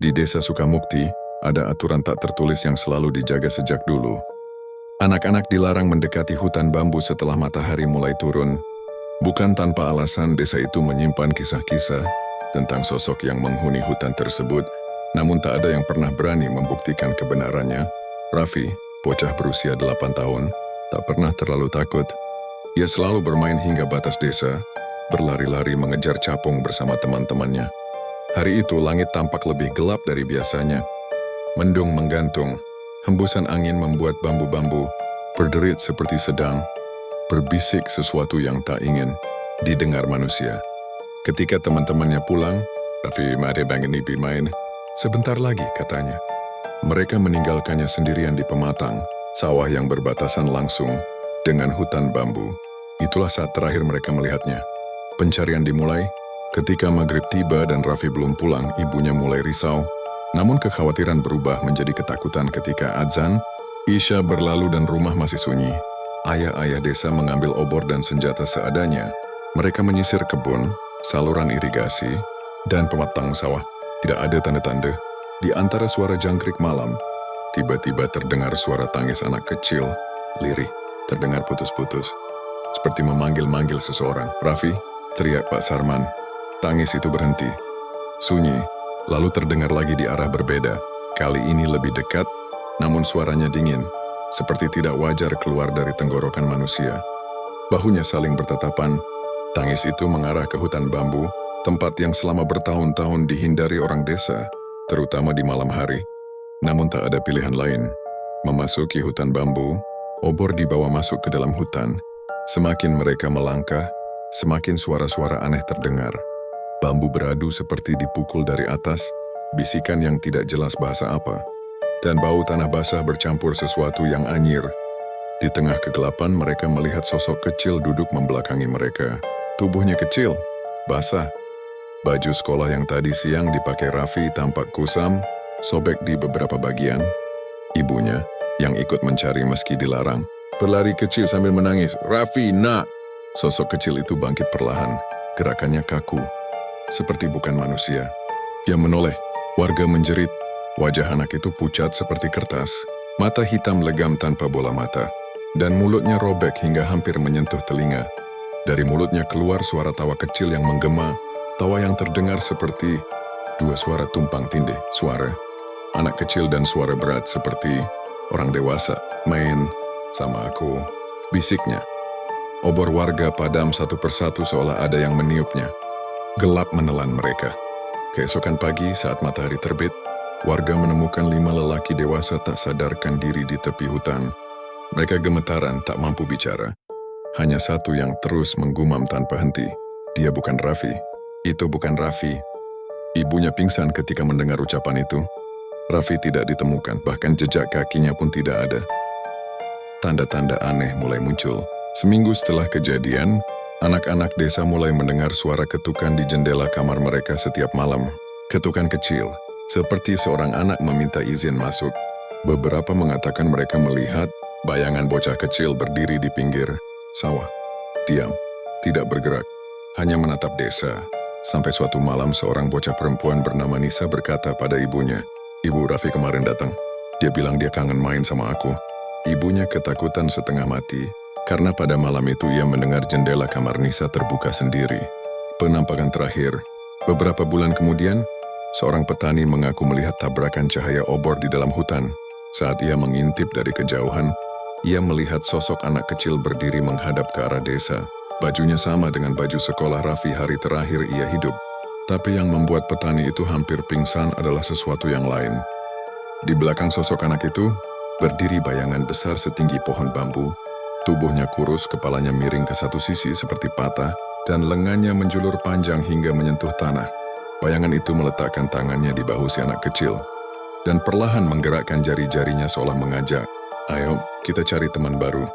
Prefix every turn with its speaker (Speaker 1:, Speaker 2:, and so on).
Speaker 1: Di desa Sukamukti, ada aturan tak tertulis yang selalu dijaga sejak dulu. Anak-anak dilarang mendekati hutan bambu setelah matahari mulai turun. Bukan tanpa alasan desa itu menyimpan kisah-kisah tentang sosok yang menghuni hutan tersebut, namun tak ada yang pernah berani membuktikan kebenarannya. Raffi, bocah berusia 8 tahun, tak pernah terlalu takut. Ia selalu bermain hingga batas desa, berlari-lari mengejar capung bersama teman-temannya. Hari itu langit tampak lebih gelap dari biasanya. Mendung menggantung, hembusan angin membuat bambu-bambu berderit seperti sedang berbisik sesuatu yang tak ingin didengar manusia. Ketika teman-temannya pulang, Raffi, "Mari bangun nih bermain." "Sebentar lagi," katanya. Mereka meninggalkannya sendirian di pematang, sawah yang berbatasan langsung dengan hutan bambu. Itulah saat terakhir mereka melihatnya. Pencarian dimulai. Ketika maghrib tiba dan Raffi belum pulang, ibunya mulai risau. Namun kekhawatiran berubah menjadi ketakutan ketika azan Isya berlalu dan rumah masih sunyi. Ayah-ayah desa mengambil obor dan senjata seadanya. Mereka menyisir kebun, saluran irigasi, dan pematang sawah. Tidak ada tanda-tanda. Di antara suara jangkrik malam, tiba-tiba terdengar suara tangis anak kecil, lirih, terdengar putus-putus, seperti memanggil-manggil seseorang. "Raffi!" teriak Pak Sarman. Tangis itu berhenti. Sunyi, lalu terdengar lagi di arah berbeda. Kali ini lebih dekat, namun suaranya dingin, seperti tidak wajar keluar dari tenggorokan manusia. Bahunya saling bertatapan. Tangis itu mengarah ke hutan bambu, tempat yang selama bertahun-tahun dihindari orang desa, terutama di malam hari. Namun tak ada pilihan lain. Memasuki hutan bambu, obor dibawa masuk ke dalam hutan. Semakin mereka melangkah, semakin suara-suara aneh terdengar. Bambu beradu seperti dipukul dari atas, bisikan yang tidak jelas bahasa apa, dan bau tanah basah bercampur sesuatu yang anyir. Di tengah kegelapan mereka melihat sosok kecil duduk membelakangi mereka. Tubuhnya kecil, basah. Baju sekolah yang tadi siang dipakai Raffi tampak kusam, sobek di beberapa bagian. Ibunya, yang ikut mencari meski dilarang, berlari kecil sambil menangis. "Raffi, nak!" Sosok kecil itu bangkit perlahan, gerakannya kaku, seperti bukan manusia. Ia menoleh, warga menjerit. Wajah anak itu pucat seperti kertas, mata hitam legam tanpa bola mata, dan mulutnya robek hingga hampir menyentuh telinga. Dari mulutnya keluar suara tawa kecil yang menggema, tawa yang terdengar seperti dua suara tumpang tindih. Suara anak kecil dan suara berat seperti orang dewasa. "Main sama aku," bisiknya. Obor warga padam satu persatu seolah ada yang meniupnya. Gelap menelan mereka. Keesokan pagi saat matahari terbit, warga menemukan 5 lelaki dewasa tak sadarkan diri di tepi hutan. Mereka gemetaran tak mampu bicara. Hanya satu yang terus menggumam tanpa henti. Dia bukan Raffi. Itu bukan Raffi. Ibunya pingsan ketika mendengar ucapan itu. Raffi tidak ditemukan, bahkan jejak kakinya pun tidak ada. Tanda-tanda aneh mulai muncul. Seminggu setelah kejadian, anak-anak desa mulai mendengar suara ketukan di jendela kamar mereka setiap malam. Ketukan kecil, seperti seorang anak meminta izin masuk. Beberapa mengatakan mereka melihat bayangan bocah kecil berdiri di pinggir sawah. Diam, tidak bergerak, hanya menatap desa. Sampai suatu malam seorang bocah perempuan bernama Nisa berkata pada ibunya, "Ibu, Raffi kemarin datang. Dia bilang dia kangen main sama aku." Ibunya ketakutan setengah mati, karena pada malam itu ia mendengar jendela kamar Nisa terbuka sendiri. Penampakan terakhir, beberapa bulan kemudian, seorang petani mengaku melihat tabrakan cahaya obor di dalam hutan. Saat ia mengintip dari kejauhan, ia melihat sosok anak kecil berdiri menghadap ke arah desa. Bajunya sama dengan baju sekolah Raffi hari terakhir ia hidup. Tapi yang membuat petani itu hampir pingsan adalah sesuatu yang lain. Di belakang sosok anak itu, berdiri bayangan besar setinggi pohon bambu. Tubuhnya kurus, kepalanya miring ke satu sisi seperti patah, dan lengannya menjulur panjang hingga menyentuh tanah. Bayangan itu meletakkan tangannya di bahu si anak kecil, dan perlahan menggerakkan jari-jarinya seolah mengajak, "Ayo, kita cari teman baru."